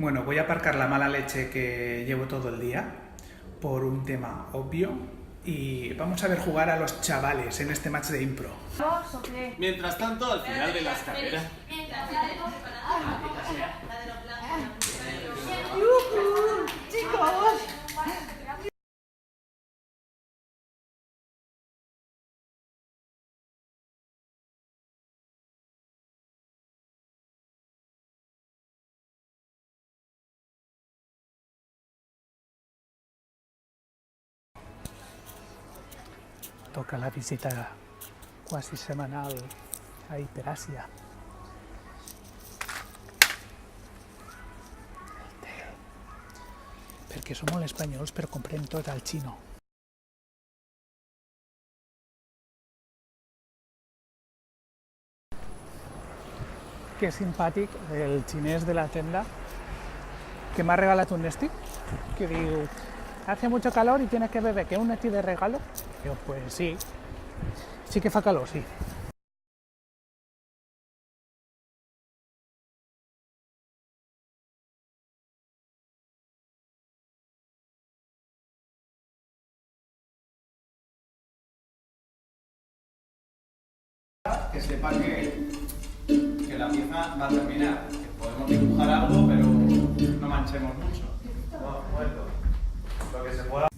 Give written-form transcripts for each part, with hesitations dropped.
Bueno, voy a aparcar la mala leche que llevo todo el día por un tema obvio y vamos a ver jugar a los chavales en este match de impro. Mientras tanto, al final de las carreras... ¡Chicos! Toca la visita quasi semanal a Hiperàsia. El té. Perquè som molt espanyols però comprem tot al xino. Que simpàtic el xinès de la tenda que m'ha regalat un Nesti que diu: hace mucho calor y tienes que beber, que un Nesti de regalo. Digo, pues sí, sí que fa calor, sí. Que sepa que la pieza va a terminar. Que podemos dibujar algo, pero no manchemos mucho. Lo que se pueda.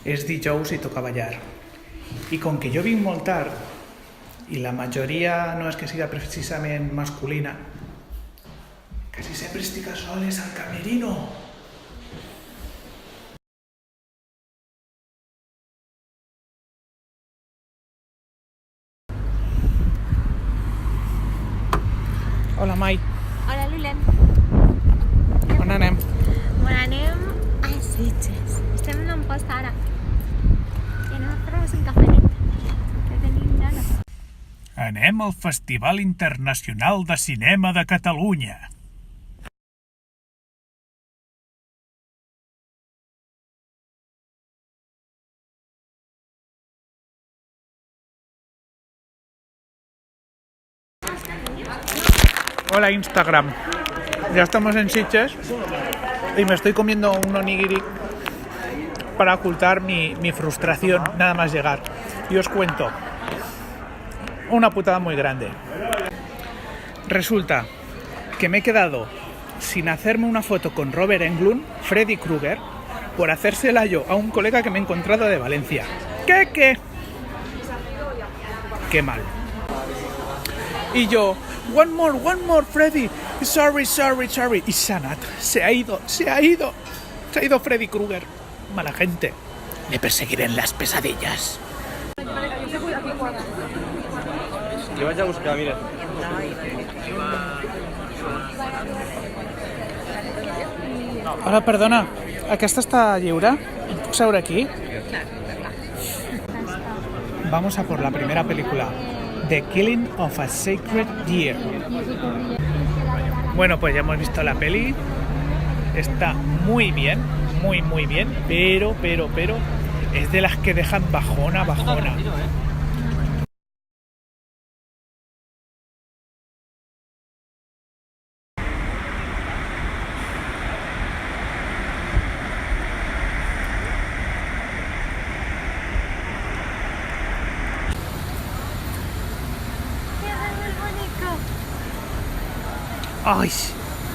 És dijous i toca ballar. I com que jo vinc molt tard, i la majoria no és que siga precisament masculina, quasi sempre estic a soles al camerino. Hola, Mai. Hola, Lulem. On anem? Bueno, anem a Sitges. Estem en un post ara. I anem a fer-nos un cafelet. Que tenim ganes. Anem al Festival Internacional de Cinema de Catalunya. Hola, Instagram. Ya estamos en Sitges y me estoy comiendo un onigiri para ocultar mi frustración nada más llegar. Y os cuento una putada muy grande. Resulta que me he quedado sin hacerme una foto con Robert Englund, Freddy Krueger, por hacérsela yo a un colega que me he encontrado de Valencia. ¿Qué? Qué mal. Y yo, one more, Freddy. Sorry. Y Sanat, se ha ido Freddy Krueger. Mala gente. Le perseguiré en las pesadillas. Que vaya a buscar, mira. Hola, perdona. ¿Aquesta està lliure? Puc seure aquí? Vamos a por la primera película. The Killing of a Sacred Deer. Bueno, pues ya hemos visto la peli. Está muy bien, muy bien, pero es de las que dejan bajona.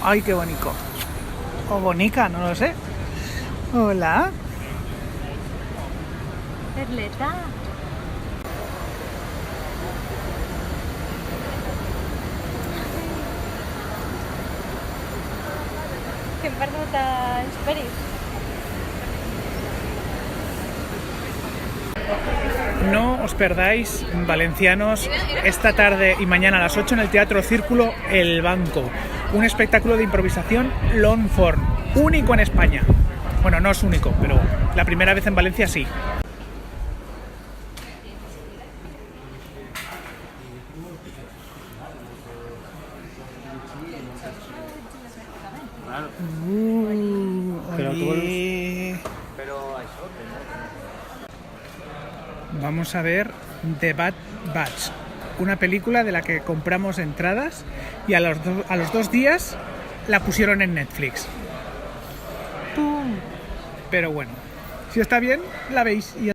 Ay, qué bonito. O bonica, no lo sé. Hola. Perleta. que hem perdut els peris. No os perdáis, valencianos, esta tarde y mañana a las 8 en el Teatro Círculo El Banco. Un espectáculo de improvisación long form, único en España. Bueno, no es único, pero la primera vez en Valencia sí. Oye. Vamos a ver The Bad Batch, una película de la que compramos entradas y a los 2 días la pusieron en Netflix. ¡Pum! Pero bueno, si está bien, la veis y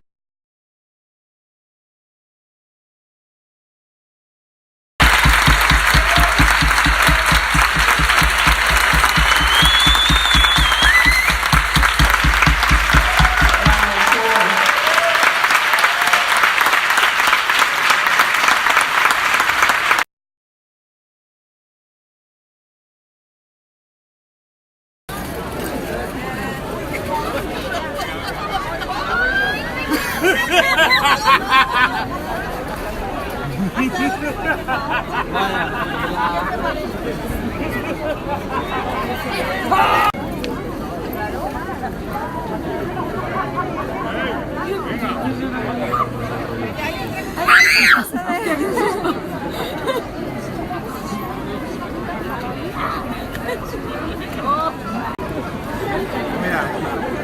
Mira,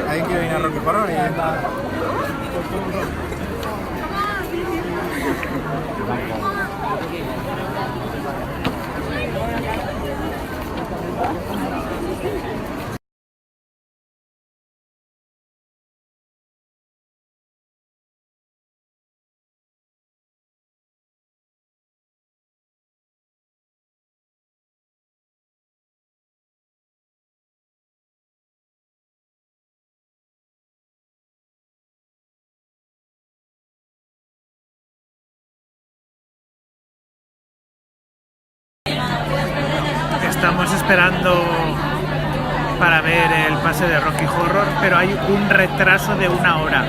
alguien quiere venir a Rocky Horror y entra. estamos esperando para ver el pase de Rocky Horror, pero hay un retraso de 1 hora.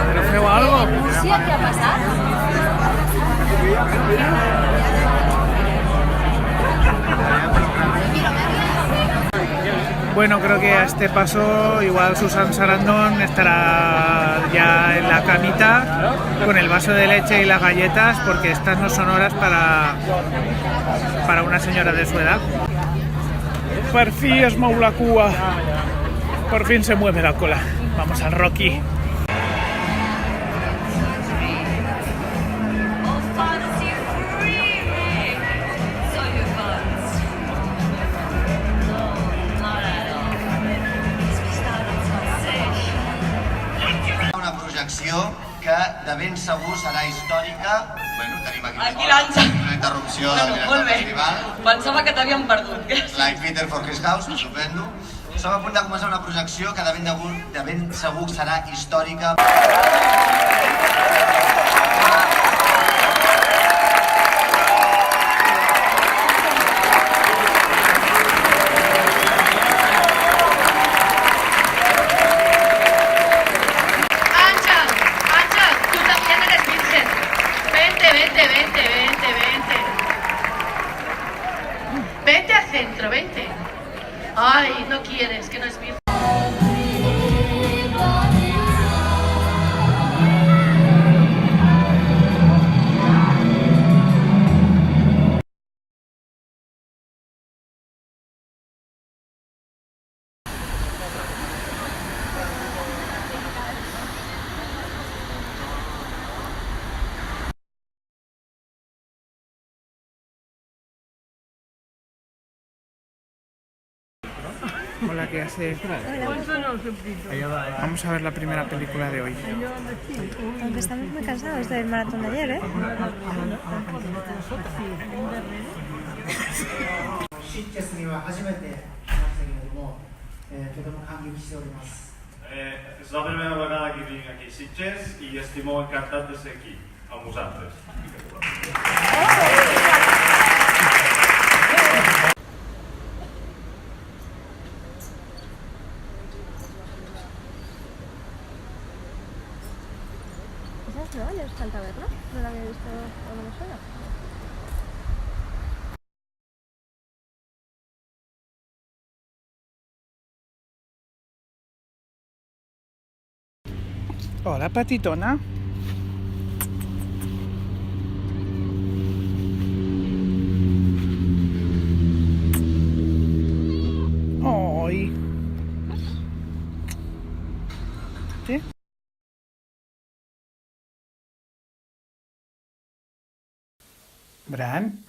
¿Pero feo algo? Sí, què ha passat? Bueno, creo que a este paso igual Susan Sarandon estará ya en la camita con el vaso de leche y las galletas, porque estas no son horas para una señora de su edad. Per fi es mou la cua. Por fin se mueve la cola. Vamos al Rocky. Que de ben segur serà històrica. Bueno, tenim aquí l'Àngel. una interrupció del Bueno, molt bé. festival. Pensava que t'havíem perdut. Like Peter for his house, estupendo. Som a punt de començar una projecció que de ben segur serà històrica. Vente al centro, vente. Ay, no quieres, que no es virgen. Hola, ¿qué hace? Vamos a ver la primera película de hoy. Aunque estamos muy cansados del maratón de ayer, ¿eh? És la primera vegada que vinc aquí a Sitges i estic molt encantat de ser aquí, amb vosaltres. Hola, patitona. Ay. ¿Sí? Bran,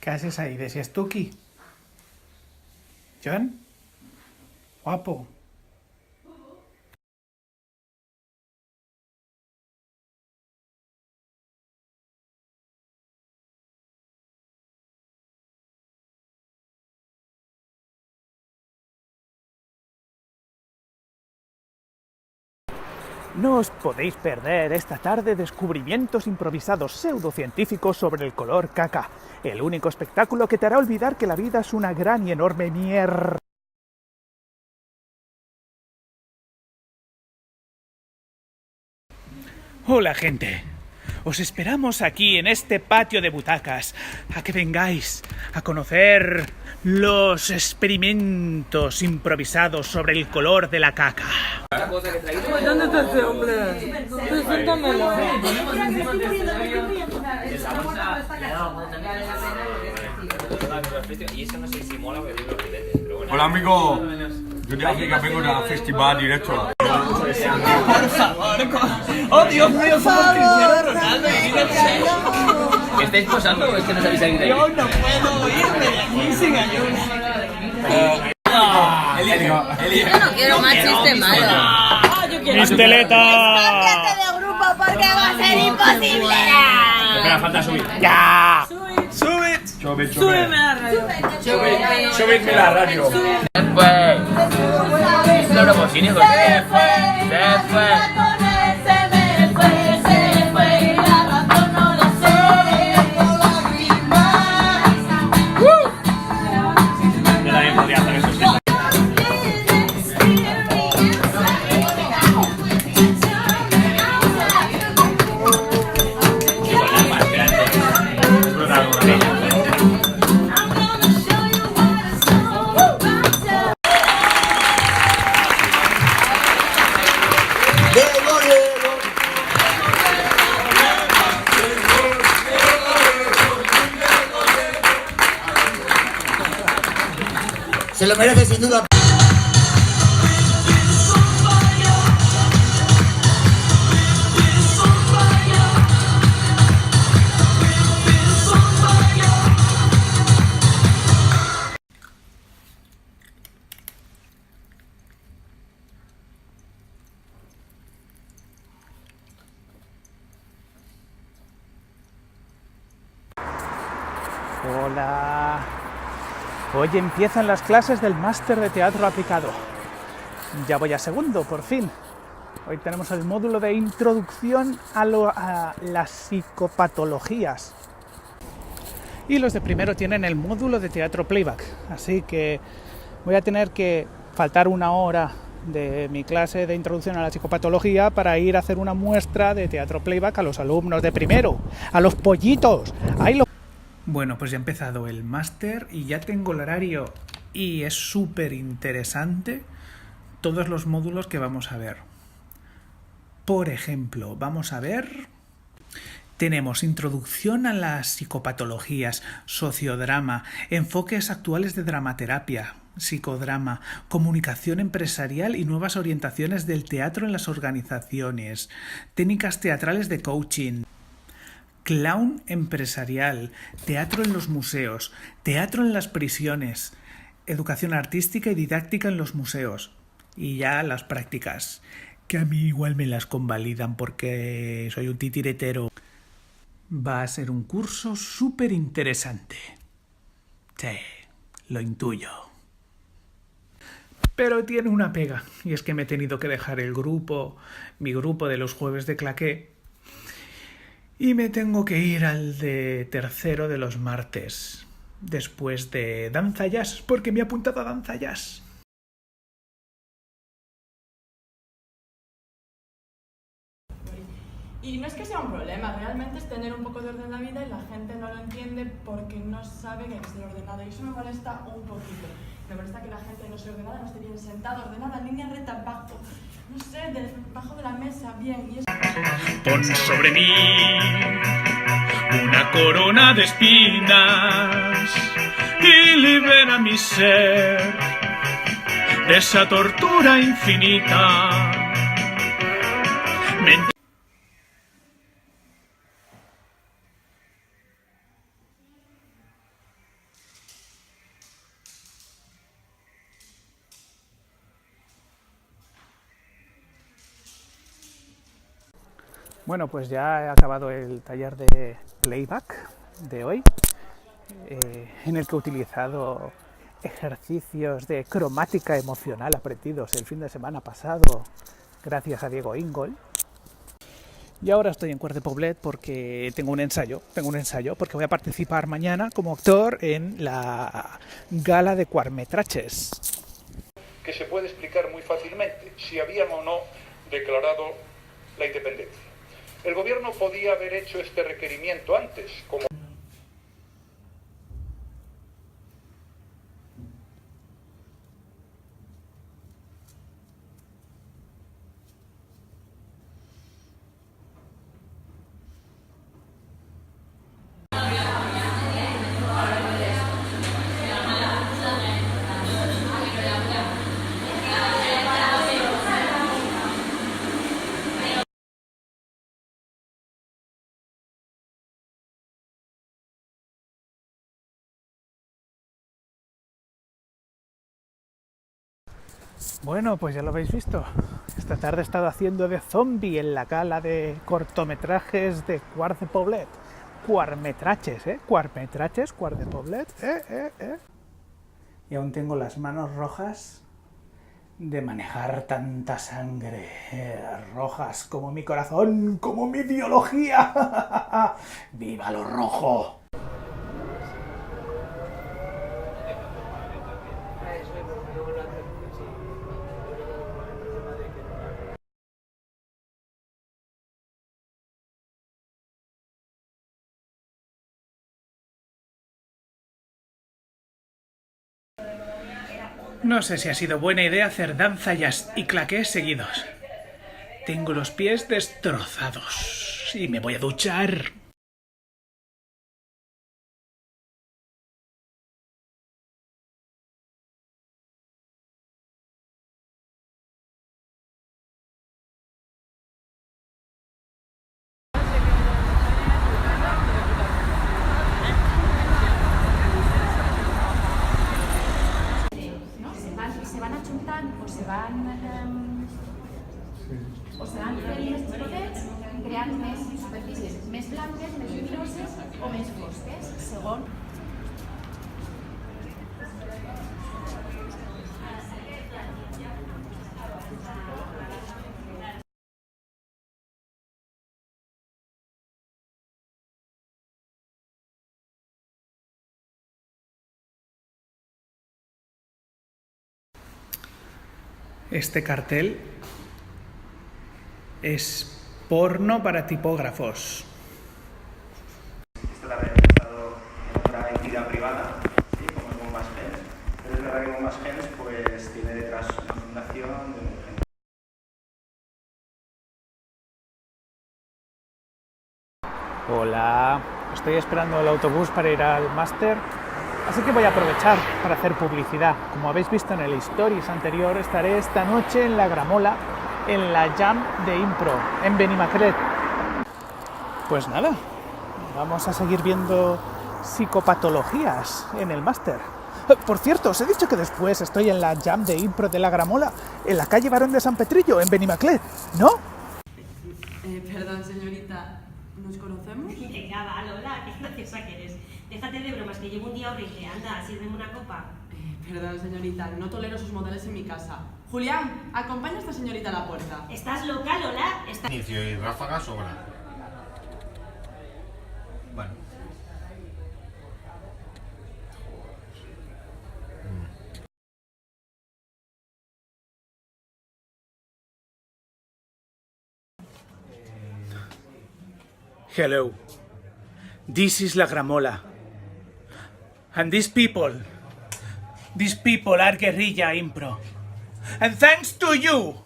¿qué haces ahí de siestuki? John, guapo. No os podéis perder esta tarde descubrimientos improvisados pseudocientíficos sobre el color caca, el único espectáculo que te hará olvidar que la vida es una gran y enorme mierda. Hola, gente. Os esperamos aquí en este patio de butacas a que vengáis a conocer los experimentos improvisados sobre el color de la caca. ¿Dónde está este hombre? Preséntamelo. Hola amigos, yo de África vengo de festival directo. Por favor, oh Dios mío, somos Cristiano Ronaldo y ¿estáis posando o es que no sabéis salir de ahí? Yo no puedo irme de aquí sin ayuda. Yo no quiero más chiste malo. ¡Misteleta! ¡Cámbiate de grupo porque va a ser imposible! Espera, falta subir. ¡Ya! Súbeme la radio. Subidme la radio. Se fue. Es una promoción, hijo. Se fue. Yo también podría hacer eso, sí. Se lo merece sin duda. Hola. Hoy empiezan las clases del máster de teatro aplicado. Ya voy a segundo, por fin. Hoy tenemos el módulo de introducción a las psicopatologías. Y los de primero tienen el módulo de teatro playback. Así que voy a tener que faltar una hora de mi clase de introducción a la psicopatología para ir a hacer una muestra de teatro playback a los alumnos de primero, a los pollitos. Bueno, pues ya ha empezado el máster y ya tengo el horario y es súper interesante todos los módulos que vamos a ver. Por ejemplo, vamos a ver... Tenemos introducción a las psicopatologías, sociodrama, enfoques actuales de dramaterapia, psicodrama, comunicación empresarial y nuevas orientaciones del teatro en las organizaciones, técnicas teatrales de coaching, clown empresarial, teatro en los museos, teatro en las prisiones, educación artística y didáctica en los museos. Y ya las prácticas, que a mí igual me las convalidan porque soy un titiretero. Va a ser un curso súper interesante. Sí, lo intuyo. Pero tiene una pega, y es que me he tenido que dejar mi grupo de los jueves de claqué, y me tengo que ir al de tercero de los martes, después de danza jazz, porque me he apuntado a danza jazz. Y no es que sea un problema, realmente es tener un poco de orden en la vida y la gente no lo entiende porque no sabe que hay que ser ordenado. Y eso me molesta un poquito. Me molesta que la gente no sea ordenada, no esté bien sentada, ordenada, en línea recta, bajo, no sé, debajo de la mesa, bien. Y eso... Pon sobre mí una corona de espinas y libera mi ser de esa tortura infinita. Bueno, pues ya he acabado el taller de playback de hoy, en el que he utilizado ejercicios de cromática emocional aprendidos el fin de semana pasado gracias a Diego Ingol. Y ahora estoy en Quart de Poblet porque tengo un ensayo porque voy a participar mañana como actor en la gala de Quartmetraches. Que se puede explicar muy fácilmente si habían o no declarado la independencia. El gobierno podía haber hecho este requerimiento antes, como... Bueno, pues ya lo habéis visto. Esta tarde he estado haciendo de zombie en la gala de cortometrajes de Quart de Poblet. Quartmetraches, Quartmetraches, Quart de Poblet, Y aún tengo las manos rojas de manejar tanta sangre. Rojas como mi corazón, como mi biología. ¡Viva lo rojo! No sé si ha sido buena idea hacer danza y claqués seguidos. Tengo los pies destrozados y me voy a duchar. Se van achuntant o se van fent més xicotets, creant més superfícies més blanques, més lluminoses o més fosques, segons... Este cartel es porno para tipógrafos. Esta tarde he estado en una entidad privada, ¿sí? Como es Bombas Gens. Pero es verdad que Bombas Gens pues, tiene detrás una fundación de gente. Hola, estoy esperando el autobús para ir al máster, así que voy a aprovechar para hacer publicidad. Como habéis visto en el stories anterior, estaré esta noche en la Gramola, en la Jam de Impro, en Benimaclet. Pues nada, vamos a seguir viendo psicopatologías en el máster. Por cierto, os he dicho que después estoy en la Jam de Impro de la Gramola, en la calle Barón de San Petrillo, en Benimaclet, ¿no? Perdón, señorita, ¿nos conocemos? Venga, va, Lola, qué graciosa que eres. Déjate de bromas, que llevo un día horrible. Anda, sírveme una copa. Perdón, señorita, no tolero sus modales en mi casa. Julián, acompaña a esta señorita a la puerta. ¿Estás loca, Lola? Inicio y ráfaga sobra. Bueno. Hello. This is La Gramola. And these people are guerrilla impro. And thanks to you,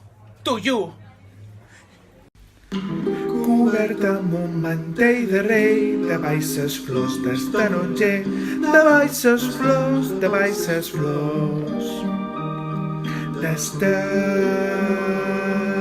Coberta amb un mantell de rei, de baixes flors d'estaronger, de baixes flors d'estaronger.